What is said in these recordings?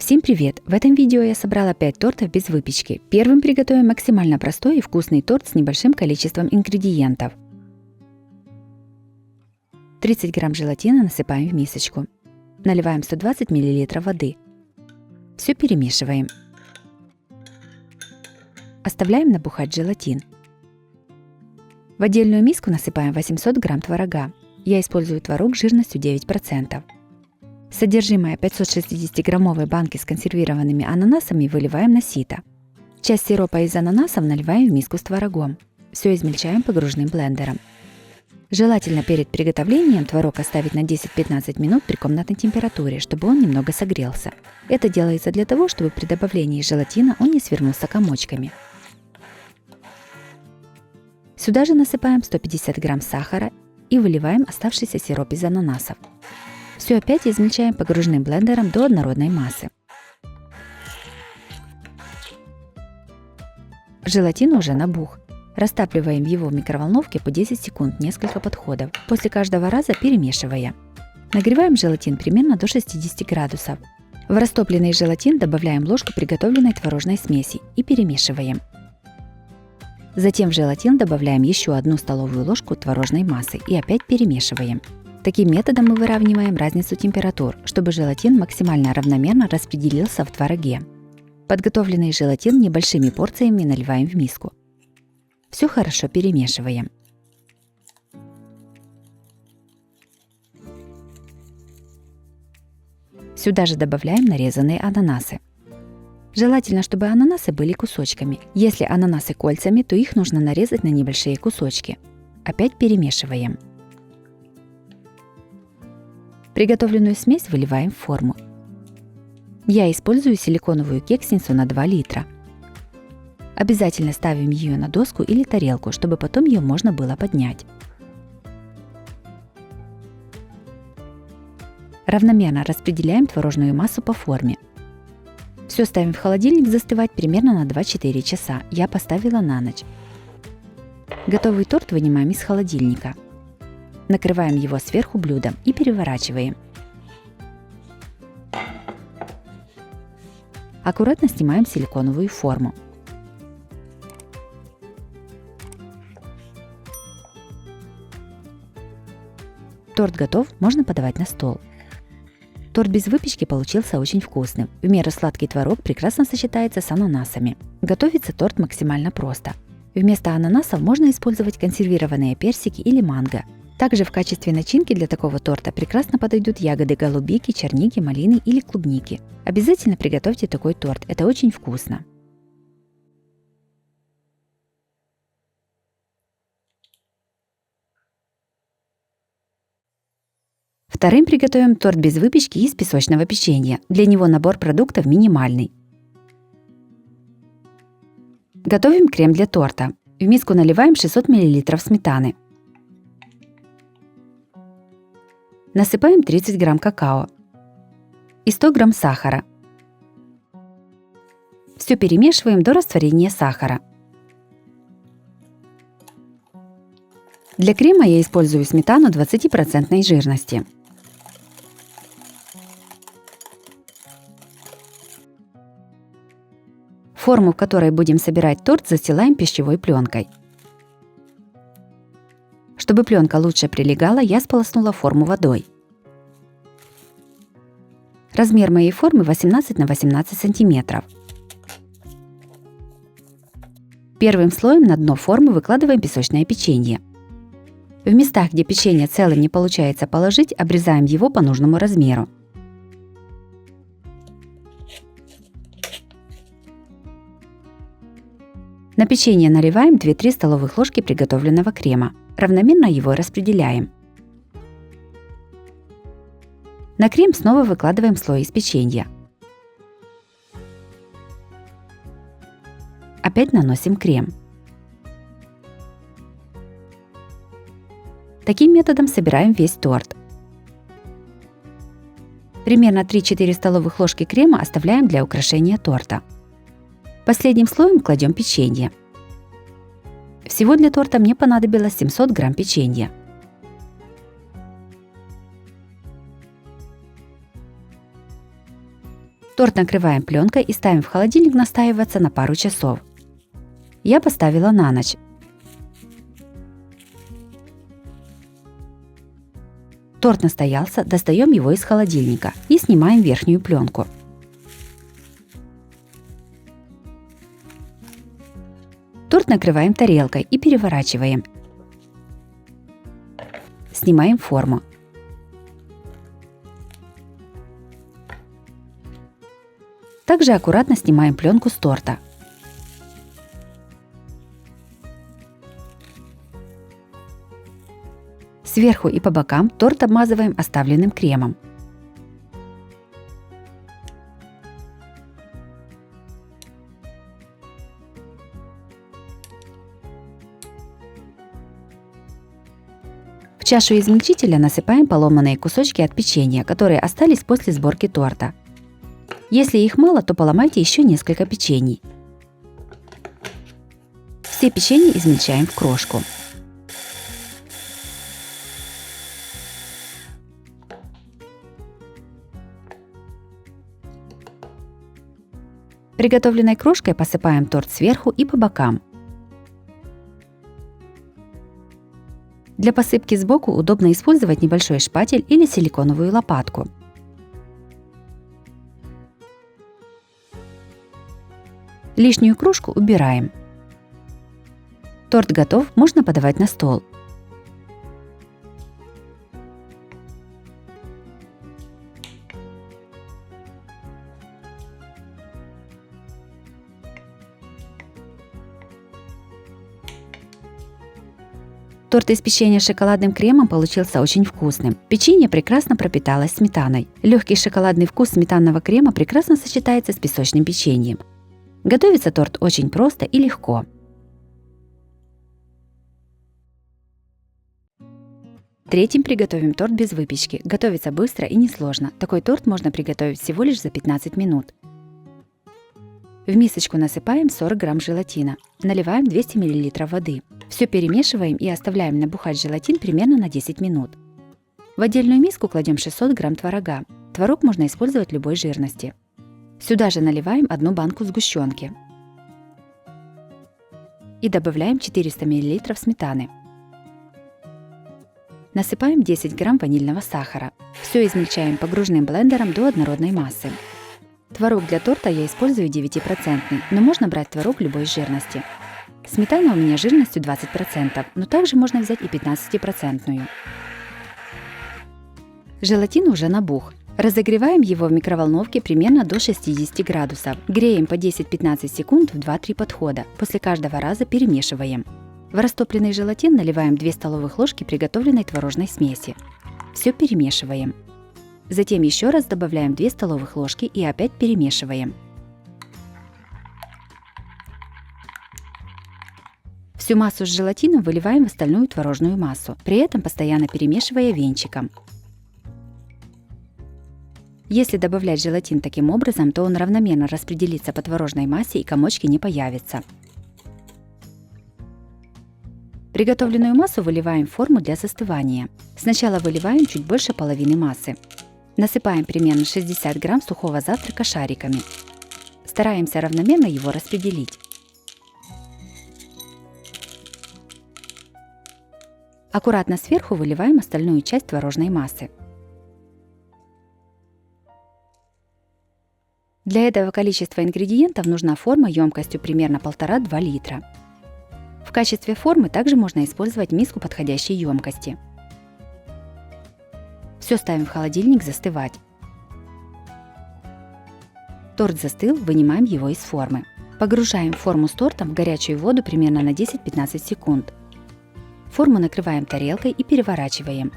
Всем привет! В этом видео я собрала 5 тортов без выпечки. Первым приготовим максимально простой и вкусный торт с небольшим количеством ингредиентов. 30 грамм желатина насыпаем в мисочку. Наливаем 120 мл воды. Все перемешиваем. Оставляем набухать желатин. В отдельную миску насыпаем 800 грамм творога. Я использую творог жирностью 9%. Содержимое 560-граммовой банки с консервированными ананасами выливаем на сито. Часть сиропа из ананасов наливаем в миску с творогом. Все измельчаем погружным блендером. Желательно перед приготовлением творог оставить на 10-15 минут при комнатной температуре, чтобы он немного согрелся. Это делается для того, чтобы при добавлении желатина он не свернулся комочками. Сюда же насыпаем 150 грамм сахара и выливаем оставшийся сироп из ананасов. Все опять измельчаем погружным блендером до однородной массы. Желатин уже набух. Растапливаем его в микроволновке по 10 секунд, несколько подходов, после каждого раза перемешивая. Нагреваем желатин примерно до 60 градусов. В растопленный желатин добавляем ложку приготовленной творожной смеси и перемешиваем. Затем в желатин добавляем еще 1 столовую ложку творожной массы и опять перемешиваем. Таким методом мы выравниваем разницу температур, чтобы желатин максимально равномерно распределился в твороге. Подготовленный желатин небольшими порциями наливаем в миску. Все хорошо перемешиваем. Сюда же добавляем нарезанные ананасы. Желательно, чтобы ананасы были кусочками. Если ананасы кольцами, то их нужно нарезать на небольшие кусочки. Опять перемешиваем. Приготовленную смесь выливаем в форму. Я использую силиконовую кексницу на 2 литра. Обязательно ставим ее на доску или тарелку, чтобы потом ее можно было поднять. Равномерно распределяем творожную массу по форме. Все ставим в холодильник застывать примерно на 2-4 часа. Я поставила на ночь. Готовый торт вынимаем из холодильника. Накрываем его сверху блюдом и переворачиваем. Аккуратно снимаем силиконовую форму. Торт готов, можно подавать на стол. Торт без выпечки получился очень вкусным. В меру сладкий творог прекрасно сочетается с ананасами. Готовится торт максимально просто. Вместо ананасов можно использовать консервированные персики или манго. Также в качестве начинки для такого торта прекрасно подойдут ягоды голубики, черники, малины или клубники. Обязательно приготовьте такой торт, это очень вкусно. Вторым приготовим торт без выпечки из песочного печенья. Для него набор продуктов минимальный. Готовим крем для торта. В миску наливаем 600 мл сметаны. Насыпаем 30 грамм какао и 100 грамм сахара. Все перемешиваем до растворения сахара. Для крема я использую сметану 20% жирности. Форму, в которой будем собирать торт, застилаем пищевой пленкой. Чтобы пленка лучше прилегала, я сполоснула форму водой. Размер моей формы 18 на 18 сантиметров. Первым слоем на дно формы выкладываем песочное печенье. В местах, где печенье целым не получается положить, обрезаем его по нужному размеру. На печенье наливаем 2-3 столовых ложки приготовленного крема. Равномерно его распределяем. На крем снова выкладываем слой из печенья. Опять наносим крем. Таким методом собираем весь торт. Примерно 3-4 столовых ложки крема оставляем для украшения торта. Последним слоем кладем печенье. Всего для торта мне понадобилось 700 грамм печенья. Торт накрываем пленкой и ставим в холодильник настаиваться на пару часов. Я поставила на ночь. Торт настоялся, достаем его из холодильника и снимаем верхнюю пленку. Торт накрываем тарелкой и переворачиваем. Снимаем форму. Также аккуратно снимаем пленку с торта. Сверху и по бокам торт обмазываем оставленным кремом. В чашу измельчителя насыпаем поломанные кусочки от печенья, которые остались после сборки торта. Если их мало, то поломайте еще несколько печений. Все печенья измельчаем в крошку. Приготовленной крошкой посыпаем торт сверху и по бокам. Для посыпки сбоку удобно использовать небольшой шпатель или силиконовую лопатку. Лишнюю крошку убираем. Торт готов, можно подавать на стол. Торт из печенья с шоколадным кремом получился очень вкусным. Печенье прекрасно пропиталось сметаной. Легкий шоколадный вкус сметанного крема прекрасно сочетается с песочным печеньем. Готовится торт очень просто и легко. Третьим приготовим торт без выпечки. Готовится быстро и несложно. Такой торт можно приготовить всего лишь за 15 минут. В мисочку насыпаем 40 грамм желатина. Наливаем 200 мл воды. Все перемешиваем и оставляем набухать желатин примерно на 10 минут. В отдельную миску кладем 600 грамм творога. Творог можно использовать любой жирности. Сюда же наливаем 1 банку сгущенки. И добавляем 400 мл сметаны. Насыпаем 10 грамм ванильного сахара. Все измельчаем погружным блендером до однородной массы. Творог для торта я использую 9%, но можно брать творог любой жирности. Сметана у меня жирностью 20%, но также можно взять и 15%. Желатин уже набух. Разогреваем его в микроволновке примерно до 60 градусов. Греем по 10-15 секунд в 2-3 подхода. После каждого раза перемешиваем. В растопленный желатин наливаем 2 столовых ложки приготовленной творожной смеси. Все перемешиваем. Затем еще раз добавляем 2 столовых ложки и опять перемешиваем. Всю массу с желатином выливаем в остальную творожную массу, при этом постоянно перемешивая венчиком. Если добавлять желатин таким образом, то он равномерно распределится по творожной массе и комочки не появятся. Приготовленную массу выливаем в форму для застывания. Сначала выливаем чуть больше половины массы. Насыпаем примерно 60 грамм сухого завтрака шариками. Стараемся равномерно его распределить. Аккуратно сверху выливаем остальную часть творожной массы. Для этого количества ингредиентов нужна форма емкостью примерно 1,5-2 литра. В качестве формы также можно использовать миску подходящей емкости. Все ставим в холодильник застывать. Торт застыл, вынимаем его из формы. Погружаем форму с тортом в горячую воду примерно на 10-15 секунд. Форму накрываем тарелкой и переворачиваем.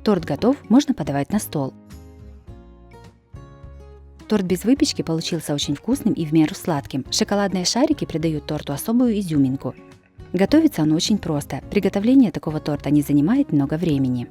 Торт готов, можно подавать на стол. Торт без выпечки получился очень вкусным и в меру сладким. Шоколадные шарики придают торту особую изюминку. Готовится он очень просто. Приготовление такого торта не занимает много времени.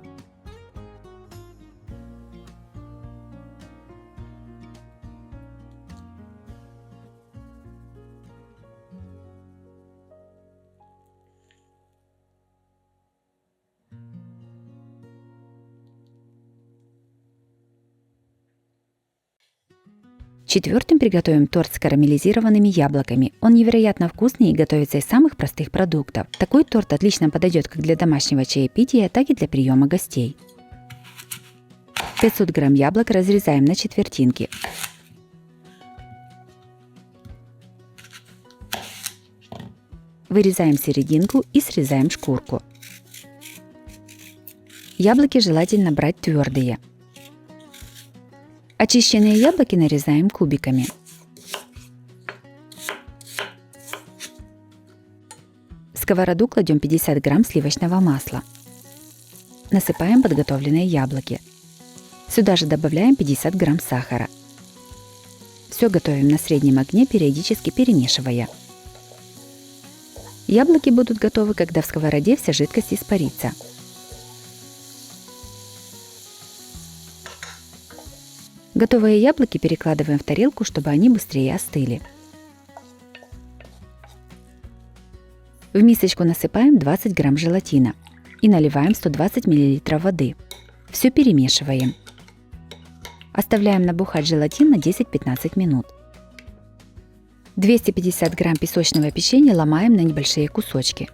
Четвертым приготовим торт с карамелизированными яблоками. Он невероятно вкусный и готовится из самых простых продуктов. Такой торт отлично подойдет как для домашнего чаепития, так и для приема гостей. 500 грамм яблок разрезаем на четвертинки. Вырезаем серединку и срезаем шкурку. Яблоки желательно брать твердые. Очищенные яблоки нарезаем кубиками. В сковороду кладем 50 грамм сливочного масла. Насыпаем подготовленные яблоки. Сюда же добавляем 50 грамм сахара. Все готовим на среднем огне, периодически перемешивая. Яблоки будут готовы, когда в сковороде вся жидкость испарится. Готовые яблоки перекладываем в тарелку, чтобы они быстрее остыли. В мисочку насыпаем 20 грамм желатина и наливаем 120 мл воды. Все перемешиваем. Оставляем набухать желатин на 10-15 минут. 250 грамм песочного печенья ломаем на небольшие кусочки.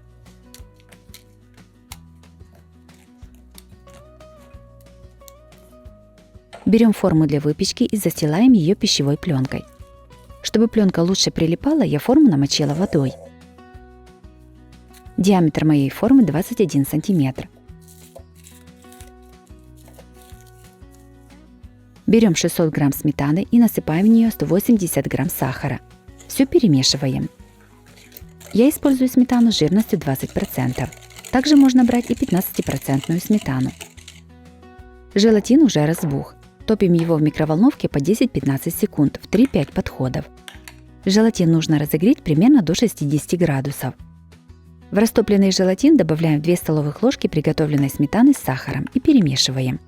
Берем форму для выпечки и застилаем ее пищевой пленкой. Чтобы пленка лучше прилипала, я форму намочила водой. Диаметр моей формы 21 см. Берем 600 грамм сметаны и насыпаем в нее 180 грамм сахара. Все перемешиваем. Я использую сметану с жирностью 20%. Также можно брать и 15% сметану. Желатин уже разбух. Топим его в микроволновке по 10-15 секунд в 3-5 подходов. Желатин нужно разогреть примерно до 60 градусов. В растопленный желатин добавляем 2 столовых ложки приготовленной сметаны с сахаром и перемешиваем.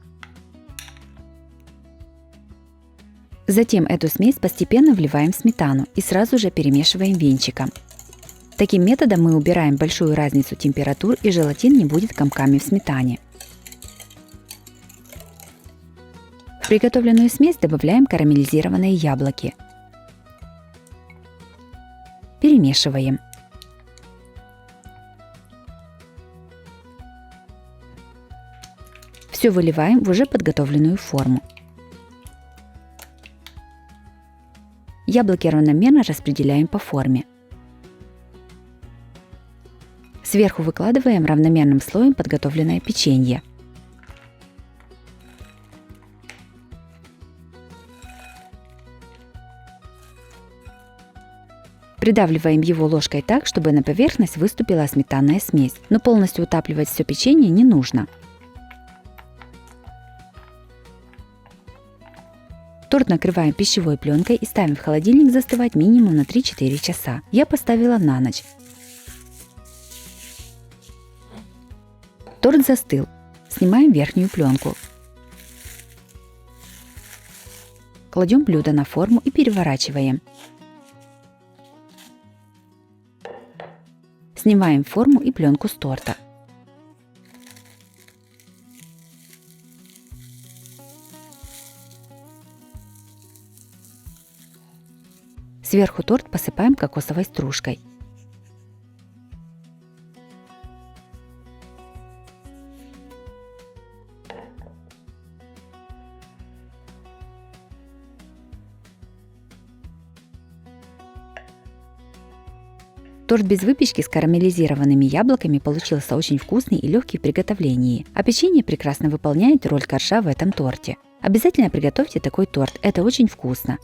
Затем эту смесь постепенно вливаем в сметану и сразу же перемешиваем венчиком. Таким методом мы убираем большую разницу температур и желатин не будет комками в сметане. В приготовленную смесь добавляем карамелизированные яблоки. Перемешиваем. Все выливаем в уже подготовленную форму. Яблоки равномерно распределяем по форме. Сверху выкладываем равномерным слоем подготовленное печенье. Придавливаем его ложкой так, чтобы на поверхность выступила сметанная смесь, но полностью утапливать все печенье не нужно. Торт накрываем пищевой пленкой и ставим в холодильник застывать минимум на 3-4 часа. Я поставила на ночь. Торт застыл. Снимаем верхнюю пленку. Кладем блюдо на форму и переворачиваем. Снимаем форму и пленку с торта. Сверху торт посыпаем кокосовой стружкой. Торт без выпечки с карамелизированными яблоками получился очень вкусный и легкий в приготовлении, а печенье прекрасно выполняет роль коржа в этом торте. Обязательно приготовьте такой торт, это очень вкусно.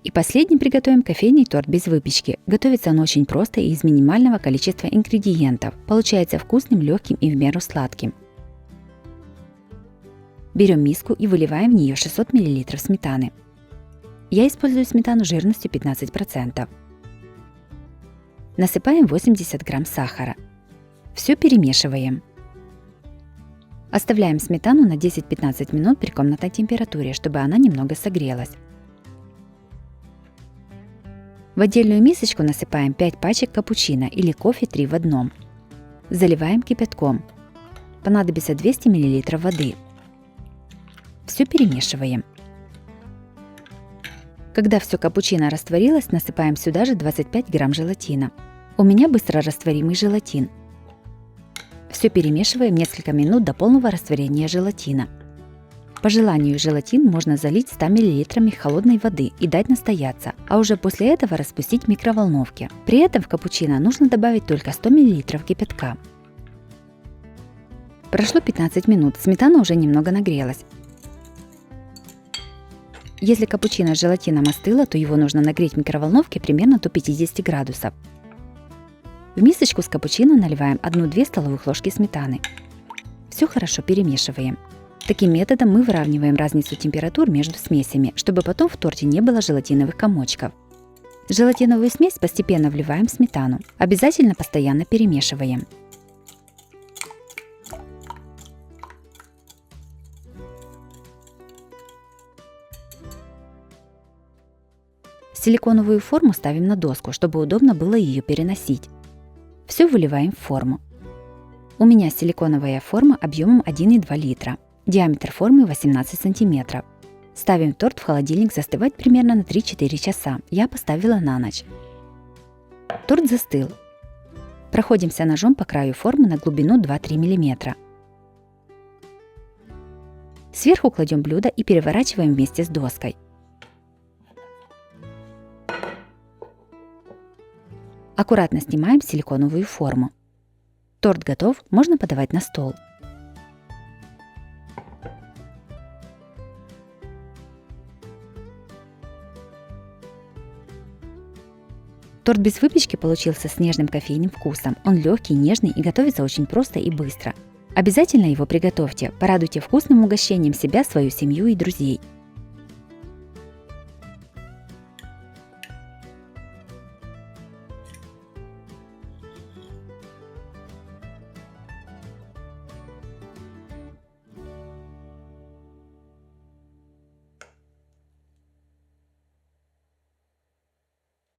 И последним приготовим кофейный торт без выпечки. Готовится он очень просто и из минимального количества ингредиентов. Получается вкусным, легким и в меру сладким. Берем миску и выливаем в нее 600 мл сметаны. Я использую сметану жирностью 15%. Насыпаем 80 грамм сахара. Все перемешиваем. Оставляем сметану на 10-15 минут при комнатной температуре, чтобы она немного согрелась. В отдельную мисочку насыпаем 5 пачек капучино или кофе 3 в 1. Заливаем кипятком. Понадобится 200 мл воды. Все перемешиваем. Когда все капучино растворилось, насыпаем сюда же 25 грамм желатина. У меня быстрорастворимый желатин. Все перемешиваем несколько минут до полного растворения желатина. По желанию желатин можно залить 100 мл холодной воды и дать настояться, а уже после этого распустить в микроволновке. При этом в капучино нужно добавить только 100 мл кипятка. Прошло 15 минут, сметана уже немного нагрелась. Если капучино с желатином остыло, то его нужно нагреть в микроволновке примерно до 50 градусов. В мисочку с капучино наливаем 1-2 столовых ложки сметаны. Все хорошо перемешиваем. Таким методом мы выравниваем разницу температур между смесями, чтобы потом в торте не было желатиновых комочков. Желатиновую смесь постепенно вливаем в сметану. Обязательно постоянно перемешиваем. Силиконовую форму ставим на доску, чтобы удобно было ее переносить. Все выливаем в форму. У меня силиконовая форма объемом 1,2 литра. Диаметр формы 18 см. Ставим торт в холодильник застывать примерно на 3-4 часа. Я поставила на ночь. Торт застыл. Проходимся ножом по краю формы на глубину 2-3 мм. Сверху кладем блюдо и переворачиваем вместе с доской. Аккуратно снимаем силиконовую форму. Торт готов, можно подавать на стол. Торт без выпечки получился с нежным кофейным вкусом. Он легкий, нежный и готовится очень просто и быстро. Обязательно его приготовьте, порадуйте вкусным угощением себя, свою семью и друзей.